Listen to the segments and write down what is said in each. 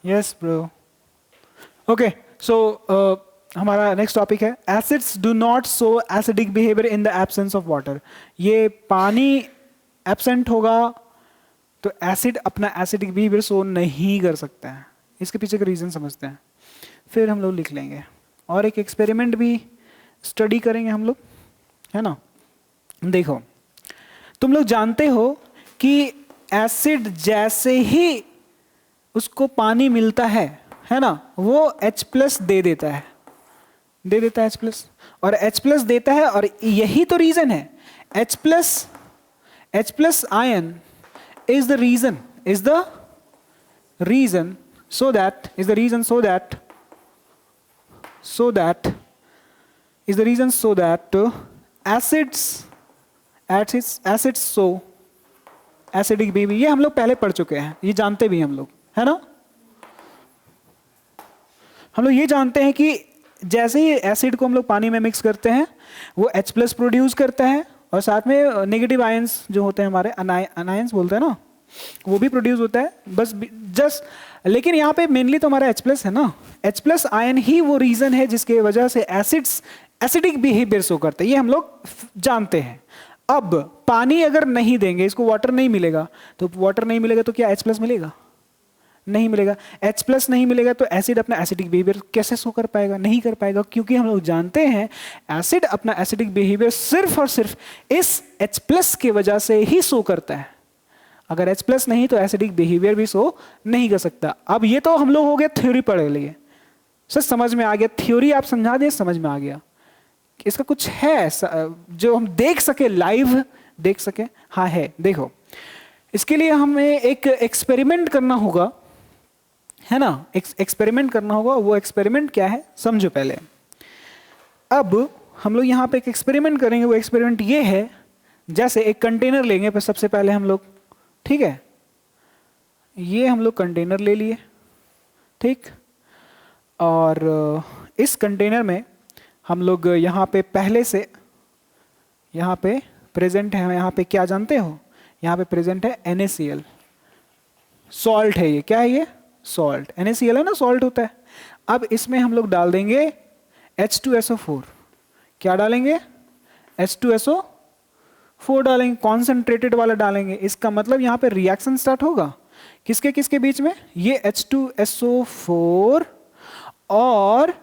Yes bro. Okay, सो हमारा next topic है acids do not show acidic behaviour in the absence of water. ये पानी absent होगा तो एसिड अपना एसिडिक बिहेवियर शो नहीं कर सकता है। इसके पीछे का रीज़न समझते हैं, फिर हम लोग लिख लेंगे और एक एक्सपेरिमेंट भी स्टडी करेंगे हम लोग, है ना। देखो, तुम लोग जानते हो कि एसिड जैसे ही उसको पानी मिलता है ना, वो H+ दे देता है, H+, और H+ देता है, और यही तो रीजन है। H+ ion is the reason so that acids show acidic behavior। ये हम लोग पहले पढ़ चुके हैं, ये जानते भी हम लोग, है ना। हम लोग ये जानते हैं कि जैसे ही एसिड को हम लोग पानी में मिक्स करते हैं वो H+ प्रोड्यूस करता है, और साथ में नेगेटिव आयंस जो होते हैं हमारे अनायंस बोलते हैं ना, वो भी प्रोड्यूस होता है। बस जस्ट लेकिन यहाँ पे मेनली तो हमारा H+ है ना। H+ आयन ही वो रीजन है जिसके वजह से एसिड्स एसिडिक बिहेवियर शो करते हैं, ये हम लोग जानते हैं। अब पानी अगर नहीं देंगे, इसको वाटर नहीं मिलेगा, तो वाटर नहीं मिलेगा तो क्या H+ मिलेगा? नहीं मिलेगा। H+ नहीं मिलेगा तो एसिड अपना एसिडिक बिहेवियर कैसे शो कर पाएगा? नहीं कर पाएगा, क्योंकि हम लोग जानते हैं एसिड अपना एसिडिक बिहेवियर सिर्फ और सिर्फ इस H+ के वजह से ही शो करता है। अगर H+ नहीं तो एसिडिक बिहेवियर भी शो नहीं कर सकता। अब ये तो हम लोग हो गए थ्योरी पढ़ लिए, सर समझ में आ गया, थ्योरी आप समझा दिए, समझ में आ गया। इसका कुछ है जो हम देख सके, लाइव देख सके? हाँ है। देखो, इसके लिए हमें एक एक्सपेरिमेंट करना होगा, है ना। एक्सपेरिमेंट करना होगा। वो एक्सपेरिमेंट क्या है समझो पहले। अब हम लोग यहाँ पे एक एक्सपेरिमेंट करेंगे। वो एक्सपेरिमेंट ये है, जैसे एक कंटेनर लेंगे पर सबसे पहले हम लोग, ठीक है, ये हम लोग कंटेनर ले लिए, ठीक। और इस कंटेनर में हम लोग यहाँ पे पहले से यहाँ पे प्रेजेंट है, यहाँ पे क्या जानते हो, यहाँ पे प्रेजेंट है NaCl, सॉल्ट है। ये क्या है? ये सॉल्ट, NaCl है ना, सॉल्ट होता है। अब इसमें हम लोग डाल देंगे H2SO4। क्या डालेंगे? H2SO4 डालेंगे, कॉन्सेंट्रेटेड वाला डालेंगे। इसका मतलब यहाँ पे रिएक्शन स्टार्ट होगा किसके किसके बीच में? ये H2SO4 और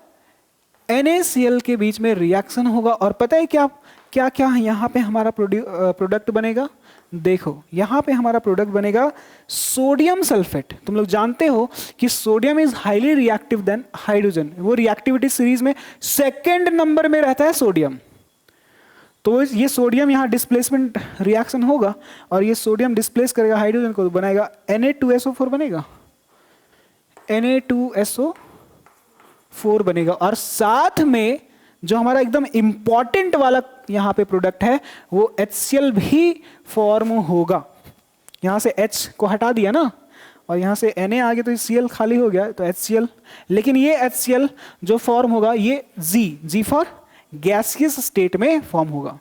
NaCl के बीच में रिएक्शन होगा। और पता है क्या क्या क्या यहाँ पे हमारा प्रोडक्ट बनेगा? देखो, यहाँ पे हमारा प्रोडक्ट बनेगा सोडियम सल्फेट। तुम लोग जानते हो कि sodium is highly reactive than hydrogen. वो रिएक्टिविटी सीरीज में सेकंड नंबर में रहता है सोडियम। तो ये सोडियम यहाँ डिस्प्लेसमेंट रिएक्शन होगा, और ये सोडियम डिस्प्लेस करेगा हाइड्रोजन को, बनेगा Na2SO4 बनेगा, Na2SO4 बनेगा। और साथ में जो हमारा एकदम इंपॉर्टेंट वाला यहाँ पे प्रोडक्ट है वो HCl भी फॉर्म होगा। यहाँ से H को हटा दिया ना, और यहाँ से Na आ गया तो Cl खाली हो गया, तो HCl। लेकिन ये HCl जो फॉर्म होगा ये G फॉर गैसियस स्टेट में फॉर्म होगा,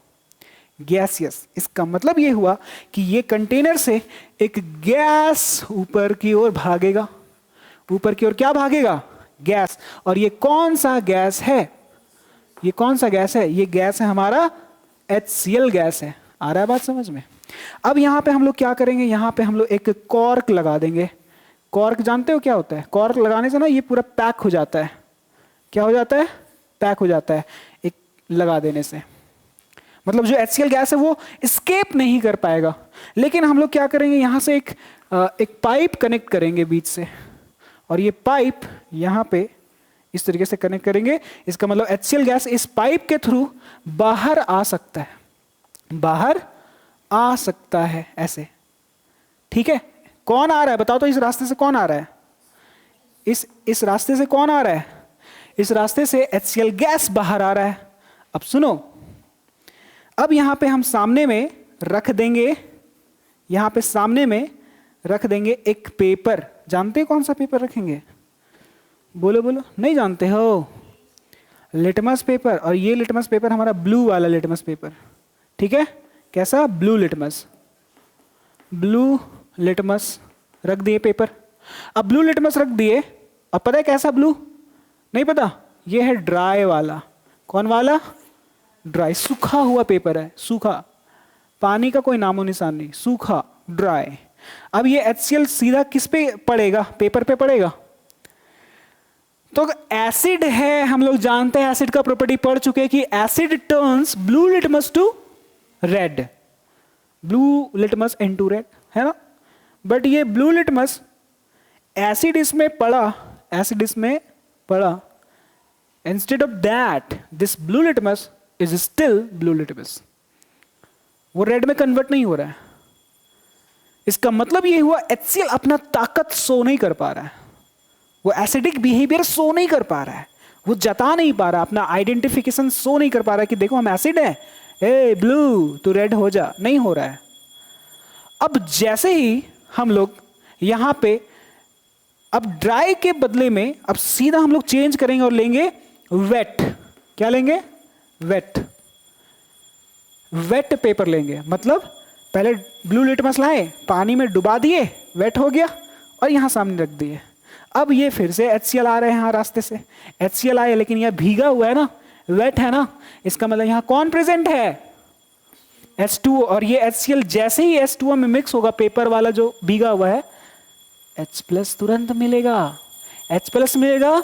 गैसियस। इसका मतलब ये हुआ कि ये कंटेनर से एक गैस ऊपर की ओर भागेगा। ऊपर की ओर क्या भागेगा? गैस। और ये कौन सा गैस है? ये कौन सा गैस है? ये गैस है हमारा HCl गैस है। आ रहा है बात समझ में? अब यहाँ पे हम लोग क्या करेंगे, यहाँ पे हम लोग एक कॉर्क लगा देंगे। कॉर्क जानते हो क्या होता है? कॉर्क लगाने से ना ये पूरा पैक हो जाता है। क्या हो जाता है? पैक हो जाता है एक लगा देने से। मतलब जो HCl गैस है वो एस्केप नहीं कर पाएगा। लेकिन हम लोग क्या करेंगे, यहाँ से एक पाइप कनेक्ट करेंगे बीच से, और ये पाइप यहाँ पे इस तरीके से कनेक्ट करेंगे। इसका मतलब HCl गैस इस पाइप के थ्रू बाहर आ सकता है, बाहर आ सकता है ऐसे, ठीक है। कौन आ रहा है बताओ तो? इस रास्ते से कौन आ रहा है? इस रास्ते से कौन आ रहा है? इस रास्ते से HCl गैस बाहर आ रहा है। अब सुनो, अब यहां पे हम सामने में रख देंगे, यहां पे सामने में रख देंगे एक पेपर। जानते हो कौन सा पेपर रखेंगे? बोलो बोलो, नहीं जानते हो? Litmus paper. और ये लिटमस पेपर हमारा ब्लू वाला लिटमस पेपर, ठीक है। कैसा? Blue litmus. ब्लू लिटमस रख दिए पेपर। अब ब्लू लिटमस रख दिए, अब पता है कैसा ब्लू? नहीं पता, ये है ड्राई वाला। कौन वाला? ड्राई, सूखा हुआ पेपर है, सूखा, पानी का कोई नामो निशान नहीं, सूखा, ड्राई। अब ये HCl सीधा किस पे पड़ेगा? पेपर पे पड़ेगा। तो एसिड है, हम लोग जानते हैं एसिड का प्रॉपर्टी पढ़ चुके हैं कि acid turns blue litmus to red, blue litmus into red, है ना? बट ये ब्लू लिटमस, एसिड इसमें पड़ा, एसिड इसमें पड़ा, instead of that this blue litmus is still blue litmus, वो रेड में कन्वर्ट नहीं हो रहा है। इसका मतलब ये हुआ HCl अपना ताकत शो नहीं कर पा रहा है, वो एसिडिक बिहेवियर शो नहीं कर पा रहा है, वो जता नहीं पा रहा, अपना आइडेंटिफिकेशन शो नहीं कर पा रहा है कि देखो हम एसिड है, ए ब्लू तू रेड हो जा, नहीं हो रहा है। अब जैसे ही हम लोग यहां पे अब ड्राई के बदले में अब सीधा हम लोग चेंज करेंगे और लेंगे वेट। क्या लेंगे? वेट, वेट पेपर लेंगे। मतलब पहले ब्लू लिटमस लाए, पानी में डुबा दिए, वेट हो गया और यहां सामने रख दिए। अब ये फिर से HCl आ रहे हैं यहाँ रास्ते से, HCl आए लेकिन यह भीगा हुआ है ना, वेट है ना, इसका मतलब यहां कौन प्रेजेंट है? H2O। और ये HCl जैसे ही H2O में मिक्स होगा, पेपर वाला जो भीगा हुआ है, H+ तुरंत मिलेगा, H+ मिलेगा,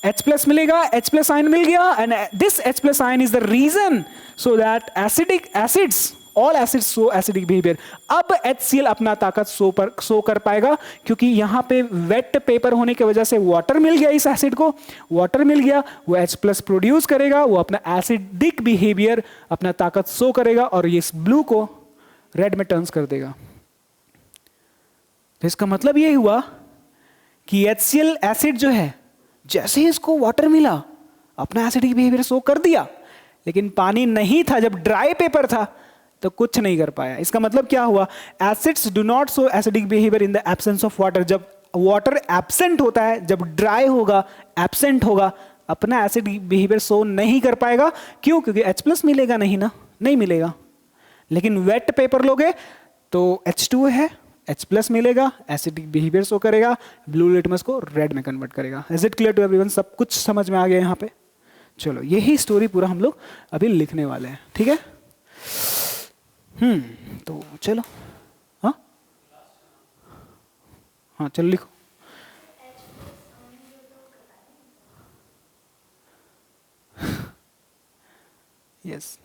H+ मिलेगा, H+ आयन मिल गया, and this H+ ion is the reason so that acids, all acids show acidic behaviour. अब HCl अपना ताकत शो कर पाएगा, क्योंकि यहां पे वेट पेपर होने की वजह से वाटर मिल गया, इस एसिड को वाटर मिल गया, वो H+ प्रोड्यूस करेगा, वो अपना एसिडिक बिहेवियर, अपना ताकत शो करेगा और ये इस ब्लू को रेड में टर्न्स कर देगा। तो इसका मतलब ये हुआ कि HCl एसिड जो है, जैसे ही इसको वाटर मिला, अपना एसिडिक बिहेवियर शो कर दिया, लेकिन पानी नहीं था, जब ड्राई पेपर था तो कुछ नहीं कर पाया। इसका मतलब क्या हुआ? Acids do not show acidic behaviour in the absence of water. जब वाटर एब्सेंट होता है, जब ड्राई होगा, एब्सेंट होगा, अपना एसिडिक बिहेवियर शो नहीं कर पाएगा। क्यों? क्योंकि H+ मिलेगा नहीं ना, नहीं मिलेगा। लेकिन वेट पेपर लोगे तो H2O है, H+ मिलेगा, एसिडिक बिहेवियर शो करेगा, ब्लू लिटमस को रेड में कन्वर्ट करेगा। Is it clear to everyone? सब कुछ समझ में आ गया यहाँ पे? चलो, यही स्टोरी पूरा हम लोग अभी लिखने वाले हैं, ठीक है? तो चलो, हाँ हाँ चलो लिखो। यस,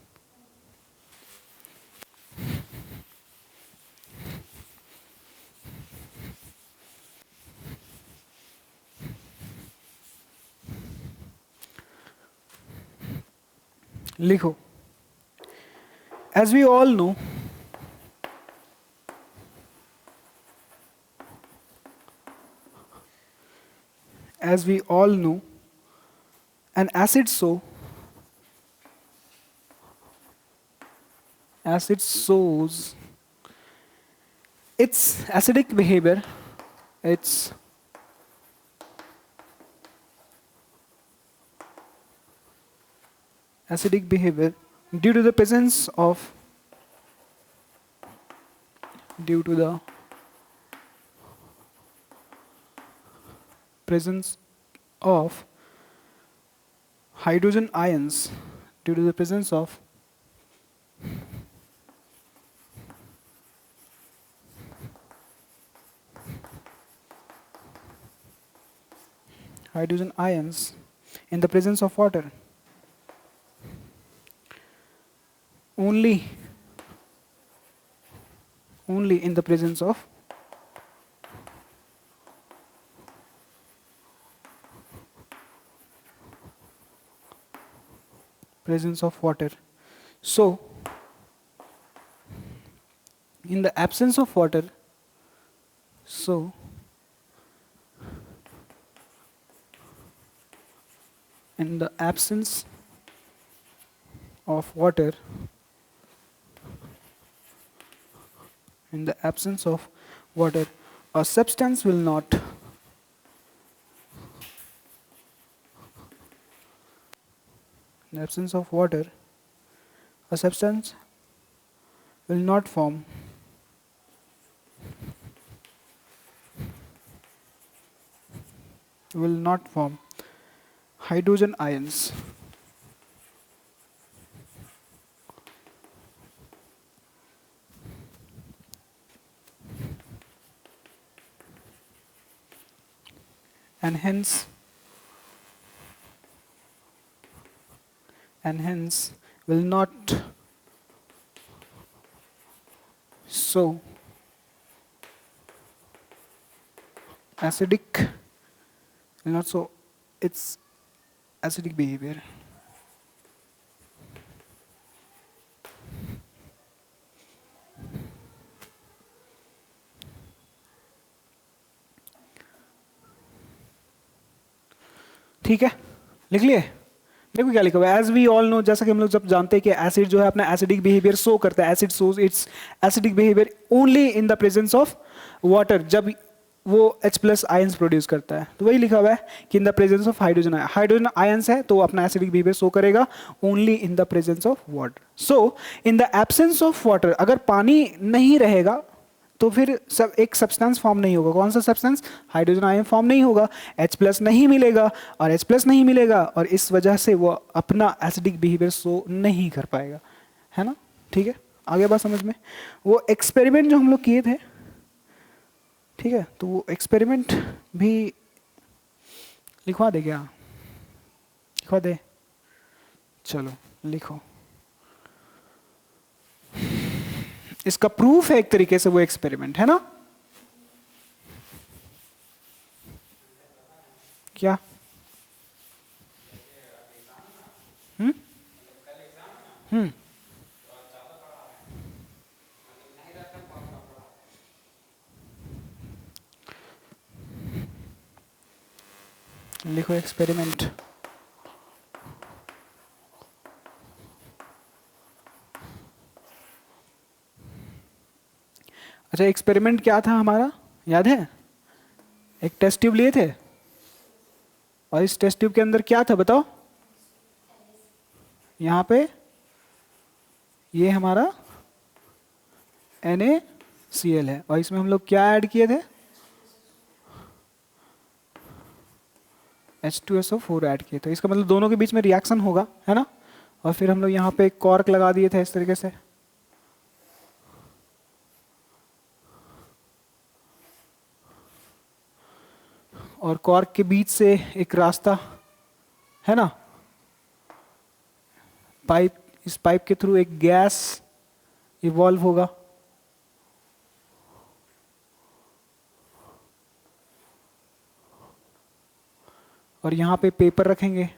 लिखो। As we all know, an acid shows its acidic behavior, its acidic behavior due to the presence of hydrogen ions, due to the presence of hydrogen ions in the presence of water. Only in the presence of water. So in the absence of water, in the absence of water, a substance will not in the absence of water, a substance will not form will not form hydrogen ions. And hence will not show acidic, will not show its acidic behavior. ठीक है, लिख लिए? देखो क्या लिखा हुआ है, as we all know, जैसा कि हम लोग जब जानते हैं कि एसिड जो है अपना एसिडिक बिहेवियर शो करता है, acid shows it's acidic behaviour only in the presence of water, जब वो H प्लस आयंस प्रोड्यूस करता है। तो वही लिखा हुआ है कि इन the presence of hydrogen ion, hydrogen ions है तो अपना एसिडिक बिहेवियर शो करेगा only in the presence of water. So in the absence of water, अगर पानी नहीं रहेगा तो फिर सब एक सब्सटेंस फॉर्म नहीं होगा। कौन सा सब्सटेंस? हाइड्रोजन आयन फॉर्म नहीं होगा, H प्लस नहीं मिलेगा और H प्लस नहीं मिलेगा, और इस वजह से वो अपना एसिडिक बिहेवियर शो नहीं कर पाएगा, है ना? ठीक है, आगे बात समझ में। वो एक्सपेरिमेंट जो हम लोग किए थे, ठीक है, तो वो एक्सपेरिमेंट भी लिखवा दे क्या? लिखवा दे, चलो लिखो। इसका प्रूफ है एक तरीके से वो एक्सपेरिमेंट, है ना? क्या? हम्म हम्म लिखो एक्सपेरिमेंट। अच्छा, एक्सपेरिमेंट क्या था हमारा, याद है? एक टेस्ट ट्यूब लिए थे और इस टेस्ट ट्यूब के अंदर क्या था बताओ? यहाँ पे ये हमारा NaCl है और इसमें हम लोग क्या ऐड किए थे? H2SO4 ऐड किए थे। इसका मतलब दोनों के बीच में रिएक्शन होगा, है ना? और फिर हम लोग यहाँ पे एक कॉर्क लगा दिए थे इस तरीके से, और कॉर्क के बीच से एक रास्ता, है ना, पाइप, इस पाइप के थ्रू एक गैस इवॉल्व होगा, और यहाँ पे पेपर रखेंगे।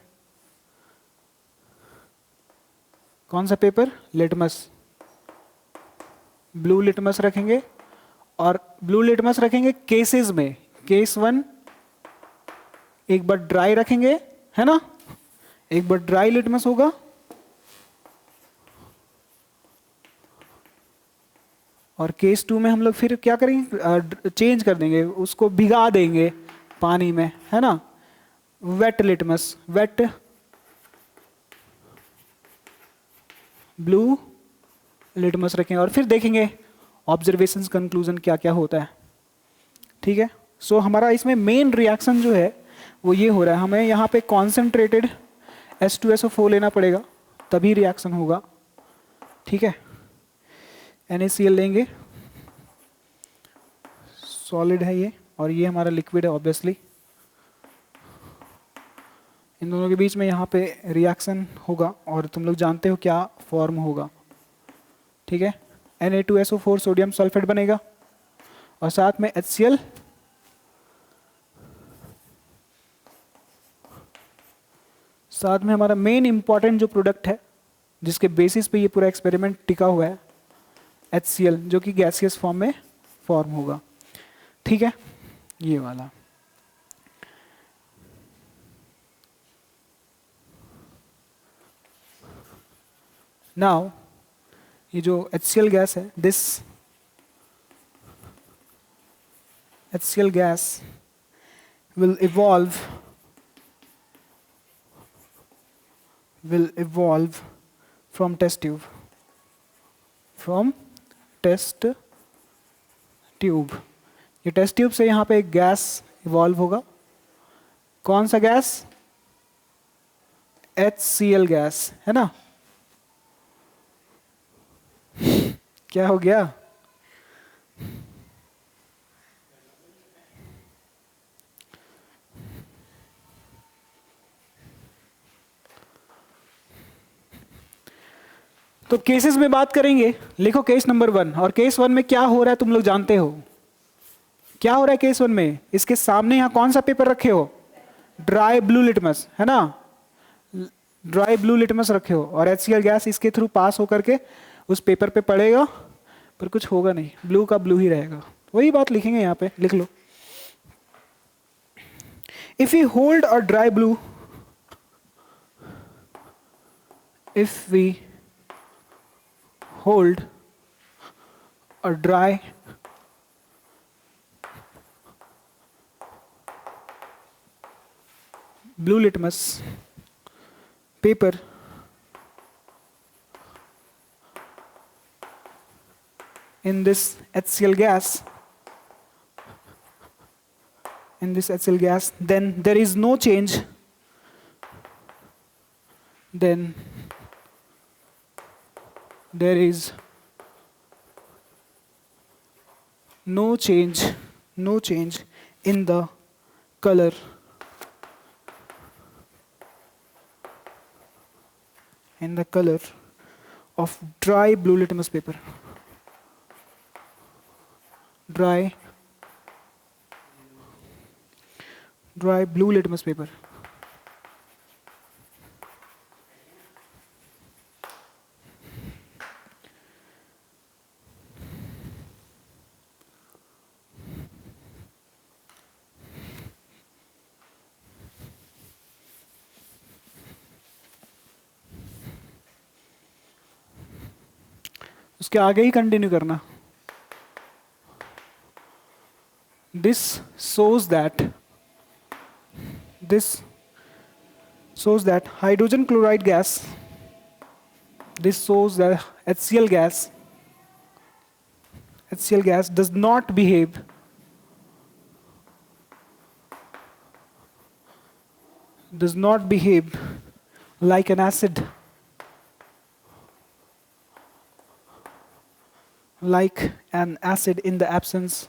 कौन सा पेपर? लिटमस, ब्लू लिटमस रखेंगे, और ब्लू लिटमस रखेंगे केसेस में। केस 1 एक बार ड्राई रखेंगे, है ना, एक बार ड्राई लिटमस होगा, और केस 2 में हम लोग फिर क्या करेंगे? चेंज कर देंगे, उसको भिगा देंगे पानी में, है ना, wet litmus, wet blue litmus रखेंगे, और फिर देखेंगे ऑब्जर्वेशंस, कंक्लूजन क्या क्या होता है। ठीक है, सो हमारा इसमें मेन रिएक्शन जो है वो ये हो रहा है, हमें यहाँ पे कॉन्सेंट्रेटेड H2SO4 लेना पड़ेगा तभी रिएक्शन होगा। ठीक है, NaCl लेंगे, सॉलिड है ये, और ये हमारा लिक्विड है ऑब्वियसली। इन दोनों के बीच में यहाँ पे रिएक्शन होगा और तुम लोग जानते हो क्या फॉर्म होगा। ठीक है, Na2SO4 सोडियम सल्फेट बनेगा और साथ में HCl, साथ में हमारा मेन इंपॉर्टेंट जो प्रोडक्ट है जिसके बेसिस पे ये पूरा एक्सपेरिमेंट टिका हुआ है, HCl, जो कि गैसियस फॉर्म में फॉर्म होगा। ठीक है, ये वाला। नाउ ये जो HCl गैस है, this HCl gas will evolve from test tube, from test tube। ये टेस्ट ट्यूब से यहाँ पे एक गैस इवॉल्व होगा, कौन सा गैस? HCl गैस, है ना? क्या हो गया? तो केसेस में बात करेंगे। लिखो केस नंबर 1। और केस 1 में क्या हो रहा है तुम लोग जानते हो? क्या हो रहा है केस 1 में? इसके सामने यहां कौन सा पेपर रखे हो? ड्राई ब्लू लिटमस, है ना? ड्राई ब्लू लिटमस रखे हो और HCl गैस इसके थ्रू पास होकर के उस पेपर पे पड़ेगा, पर कुछ होगा नहीं, ब्लू का ब्लू ही रहेगा। वही बात लिखेंगे यहां पे, लिख लो। If we hold a dry blue, if we hold a dry blue litmus paper in this HCl gas, then there is no change, then there is no change in the color of dry blue litmus paper. Dry blue litmus paper. उसके आगे ही continue करना। This shows that hydrogen chloride gas, this shows that HCl gas does not behave like an acid, in the absence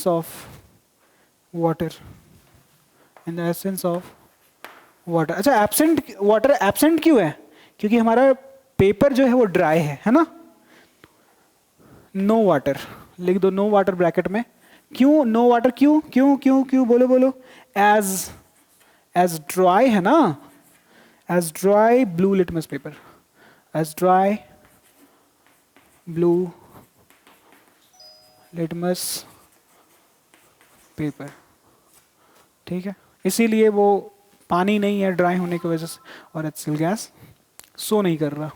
of water. अच्छा, water absent क्यों है? क्योंकि हमारा paper जो है वो ड्राई है ना? नो वाटर लिख दो, नो वाटर ब्रैकेट में। क्यों नो वाटर? क्यों बोलो। एज ड्राई है ना, as dry blue litmus paper, as dry blue litmus paper, ठीक है? इसीलिए वो पानी नहीं है ड्राई होने की वजह से, और HCl गैस शो नहीं कर रहा।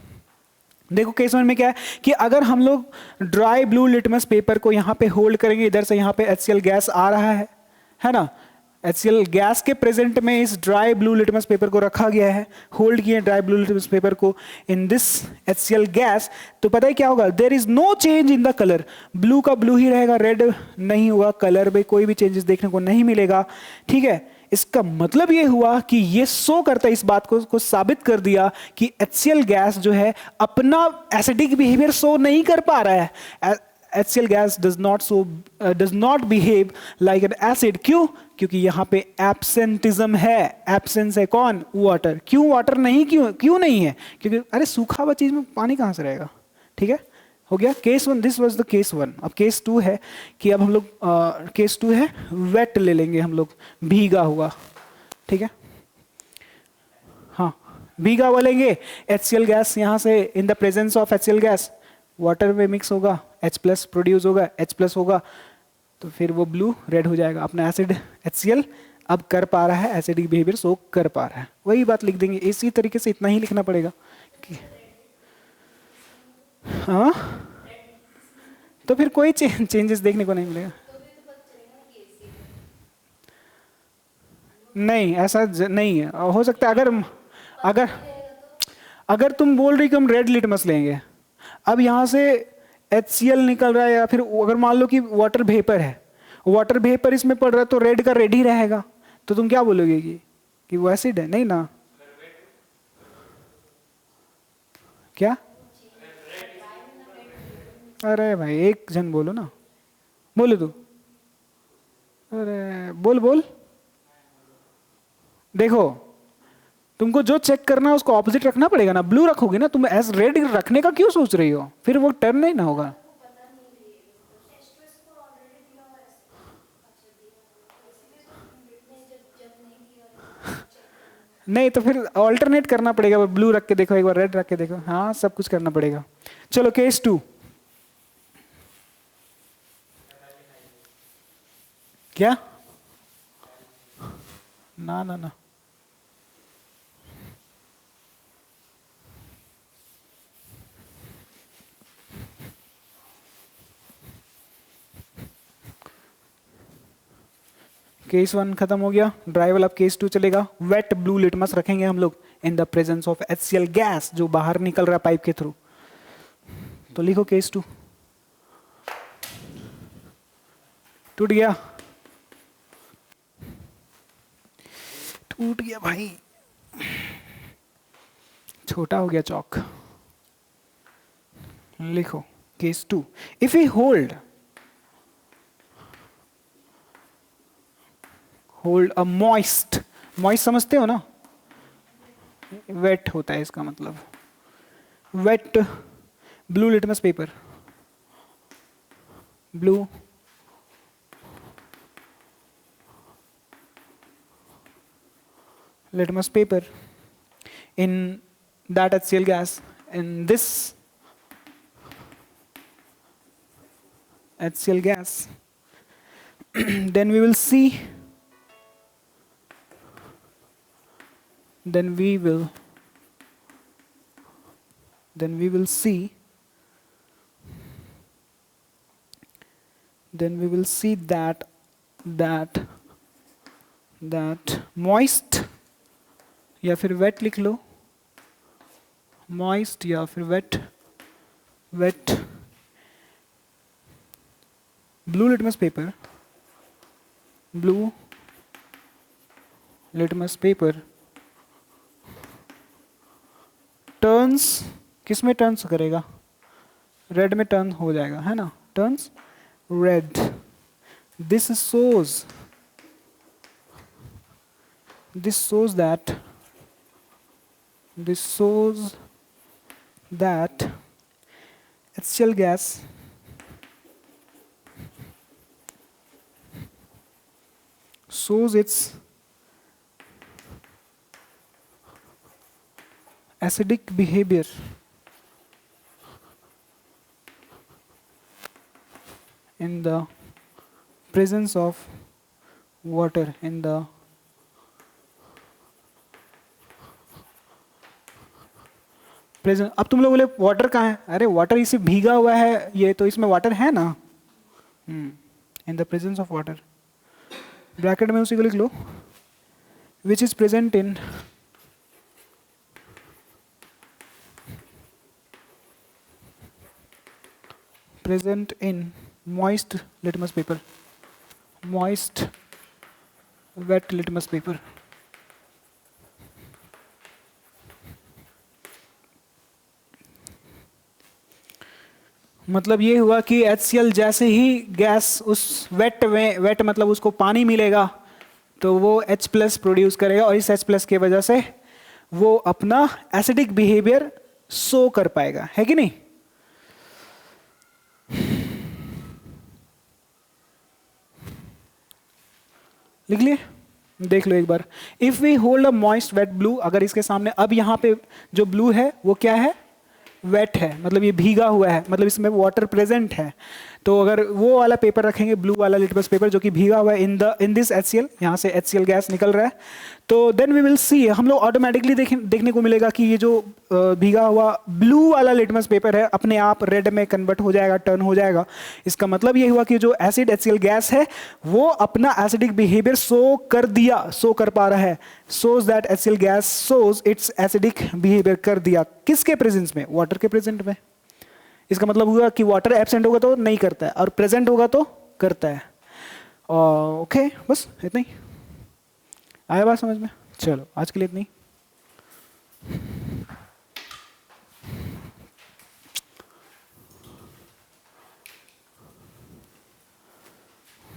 देखो केस 1 में क्या है कि अगर हम लोग ड्राई ब्लू लिटमस पेपर को यहाँ पे होल्ड करेंगे, इधर से यहाँ पे HCl गैस आ रहा है ना? HCl गैस के प्रेजेंट में इस ड्राई ब्लू लिटमस पेपर को रखा गया है, होल्ड किए ड्राई ब्लू लिटमस पेपर को इन दिस HCl गैस। तो पता है क्या होगा? There is no change in the colour, blue का ब्लू ही रहेगा, रेड नहीं हुआ, कलर में कोई भी चेंजेस देखने को नहीं मिलेगा, ठीक है? इसका मतलब ये हुआ कि ये शो करता है, इस बात को साबित कर दिया कि HCl गैस जो है अपना एसिडिक बिहेवियर शो नहीं कर पा रहा है। HCl gas does not behave like an acid। क्यों? क्योंकि यहाँ पे एब्सेंटिज्म है, एब्सेंस है कौन? वाटर। क्यों वाटर नहीं? क्यों नहीं है? क्योंकि अरे सूखा हुआ चीज में पानी कहाँ से रहेगा? ठीक है, हो गया case 1। This was the case 1। अब केस 2 है कि अब हम लोग केस 2 है वेट ले लेंगे हम लोग, भीगा हुआ, ठीक है? हाँ, भीगा हुआ लेंगे। HCl गैस यहाँ से इन the presence of HCl gas water में मिक्स होगा, H+ प्रोड्यूस होगा, H+ होगा, तो फिर वो ब्लू रेड हो जाएगा। अपना एसिड HCl अब कर पा रहा है, एसिडिक बिहेवियर शो कर पा रहा है। वही बात लिख देंगे, इसी तरीके से इतना ही लिखना पड़ेगा कि हाँ, तो फिर कोई चेंजेस देखने को नहीं मिलेगा। नहीं, ऐसा नहीं है। हो सकता है अगर तुम बोल रही कि हम रेड लिटमस लेंगे, अब यहाँ से HCl निकल रहा है, या फिर अगर मान लो कि वाटर वेपर है, वाटर वेपर इसमें पड़ रहा है तो रेड का रेड ही रहेगा, तो तुम क्या बोलोगे कि वो एसिड है? नहीं ना। क्या? अरे भाई एक जन बोलो ना, बोलो तू। अरे बोल बोल। देखो तुमको जो चेक करना है उसको ऑपोजिट रखना पड़ेगा ना, ब्लू रखोगे ना, तुम एज रेड रखने का क्यों सोच रही हो, फिर वो टर्न नहीं ना होगा। नहीं तो फिर ऑल्टरनेट करना पड़ेगा, ब्लू रख के देखो, एक बार रेड रख के देखो, हाँ सब कुछ करना पड़ेगा। चलो केस 2। क्या? ना ना ना, केस 1 खत्म हो गया, ड्राइवल। अब केस 2 चलेगा। वेट ब्लू लिटमस रखेंगे हम लोग इन the presence of HCl gas जो बाहर निकल रहा है पाइप के थ्रू। तो लिखो केस 2। टूट गया, टूट गया भाई, छोटा हो गया चौक। लिखो case 2। If we hold a moist, moist समझते हो ना, वेट होता है इसका मतलब, wet blue litmus paper, blue litmus paper in that HCl gas, in this HCl gas, then we will see, then we will see that moist या फिर wait लिख लो, मॉइस्ट या फिर wet blue litmus paper turns, किस में turns करेगा? Red में turn हो जाएगा, है ना, turns red. This shows that HCl gas shows its acidic behavior in the presence of water, in the present. अब तुम लोग बोले वाटर कहाँ है? अरे वाटर इसे भीगा हुआ है ये, तो इसमें वाटर है ना। In the presence of water, bracket में उसी को लिख लो, which is present in moist litmus paper, moist wet litmus paper। मतलब ये हुआ कि HCl जैसे ही गैस उस वेट में, वेट मतलब उसको पानी मिलेगा तो वो H प्लस प्रोड्यूस करेगा, और इस H प्लस की वजह से वो अपना एसिडिक बिहेवियर शो कर पाएगा, है कि नहीं? लिख लिए, देख लो एक बार। If we hold a moist wet blue, अगर इसके सामने, अब यहाँ पे जो ब्लू है वो क्या है? वेट है, मतलब ये भीगा हुआ है, मतलब इसमें वाटर प्रेजेंट है। तो अगर वो वाला पेपर रखेंगे, ब्लू वाला लिटमस पेपर जो कि भीगा हुआ है इन दिस HCl, यहाँ से HCl गैस निकल रहा है, तो देन वी विल सी, हम लोग ऑटोमेटिकली देखने को मिलेगा कि ये जो भीगा हुआ ब्लू वाला लिटमस पेपर है अपने आप रेड में कन्वर्ट हो जाएगा, टर्न हो जाएगा। इसका मतलब ये हुआ कि जो एसिड HCl गैस है वो अपना एसिडिक बिहेवियर शो कर पा रहा है, shows that HCl gas shows its acidic behavior कर दिया। किसके प्रेजेंस में? वाटर के प्रेजेंट में। इसका मतलब हुआ कि वाटर एब्सेंट होगा तो नहीं करता है और प्रेजेंट होगा तो करता है। ओके, बस इतना ही। आया बात समझ में? चलो आज के लिए इतनी।